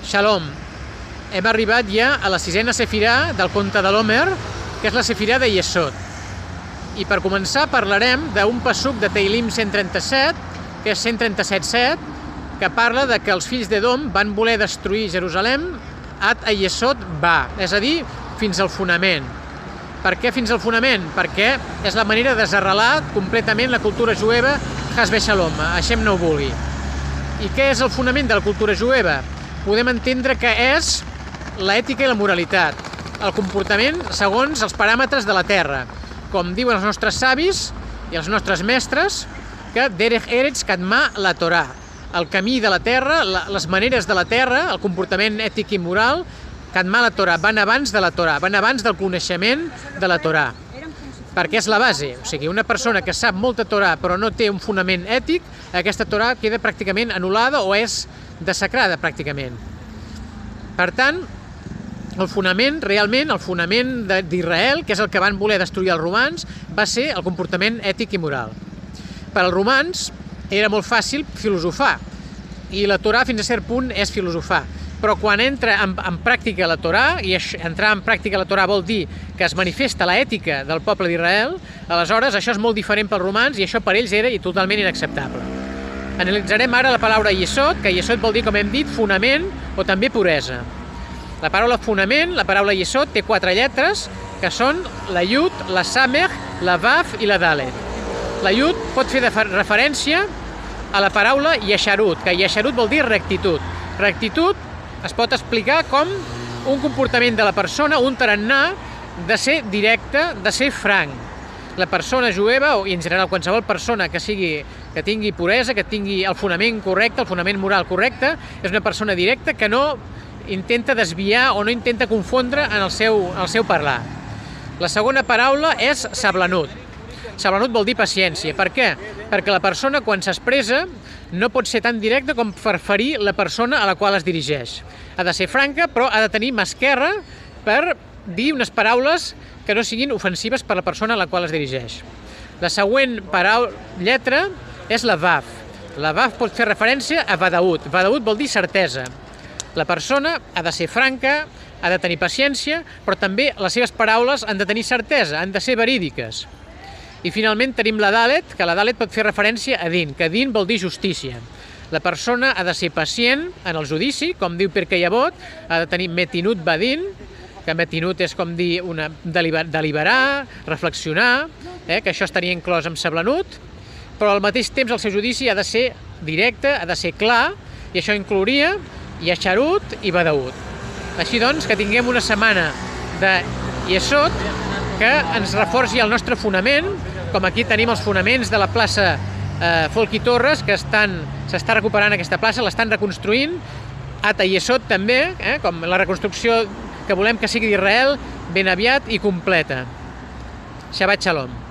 Shalom. Hem arribat ja a la sisena sefirà del conte de l'Homer, que és la sefirà de Yesod. I per començar parlarem d'un passuc de Teilim 137, que és 137.7, que parla de que els fills d'Edom van voler destruir Jerusalem ad Yesod va, és a dir, fins al fonament. Per què fins al fonament? Perquè és la manera de desarrelar completament la cultura jueva Hasbe Shalom, Hashem no ho vulgui. I què és el fonament de la cultura jueva? Podem entendre que és l'ètica i la moralitat, el comportament segons els paràmetres de la terra, com diuen els nostres savis i els nostres mestres, que Derech Eretz Kadma la Torah, el camí de la terra, les maneres de la terra, el comportament ètic i moral, Kadma la Torah, van abans de la Torah, van abans del coneixement de la Torah, perquè és la base. O sigui, una persona que sap molta Torah però no té un fonament ètic, aquesta Torah queda pràcticament anul·lada o és desacrada pràcticament. Per tant, el fonament, realment, el fonament d'Israel, que és el que van voler destruir els romans, va ser el comportament ètic i moral. Per als romans era molt fàcil filosofar, i la Torah fins a cert punt és filosofar. Però quan entra en pràctica la Torah, i entrar en pràctica la Torah vol dir que es manifesta l'ètica del poble d'Israel, aleshores això és molt diferent pels romans i això per ells era totalment inacceptable. Analitzarem ara la paraula Yesod, que Yesod vol dir, com hem dit, fonament o també puresa. La paraula fonament, la paraula Yesod, té 4 lletres, que són la Yud, la Samech, la Vav i la Dalet. La Yud pot fer referència a la paraula Yesharut, que Yesharut vol dir rectitud. Rectitud es pot explicar com un comportament de la persona, un tarannà, de ser directe, de ser franc. La persona jueva, i en general qualsevol persona que tingui puresa, que tingui el fonament correcte, el fonament moral correcte, és una persona directa que no intenta desviar o no intenta confondre en el seu parlar. La segona paraula és sablanut. Sablanut vol dir paciència. Per què? Perquè la persona, quan s'expressa, no pot ser tan directa com per ferir la persona a la qual es dirigeix. Ha de ser franca, però ha de tenir mà esquerra per dir unes paraules que no siguin ofensives per la persona a la qual es dirigeix. La següent lletra és la Vav. La Vav pot fer referència a Vadaut. Vadaut vol dir certesa. La persona ha de ser franca, ha de tenir paciència, però també les seves paraules han de tenir certesa, han de ser verídiques. I finalment tenim la Dalet, que la Dalet pot fer referència a Din, que Din vol dir justícia. La persona ha de ser pacient en el judici, com diu Pirkei Avot, ha de tenir metinut badin, que metinut és com dir deliberar, reflexionar, que això estaria inclòs amb sablanut, però al mateix temps el seu judici ha de ser directe, ha de ser clar, i això inclouria Yesharut i Vadaut. Així doncs, que tinguem una setmana de Yesod que ens reforci el nostre fonament, com aquí tenim els fonaments de la plaça Folchi Torres, que s'està recuperant aquesta plaça, l'estan reconstruint, a Yesod també, com la reconstrucció que volem que sigui d'Israel ben aviat i completa. Shabbat Shalom.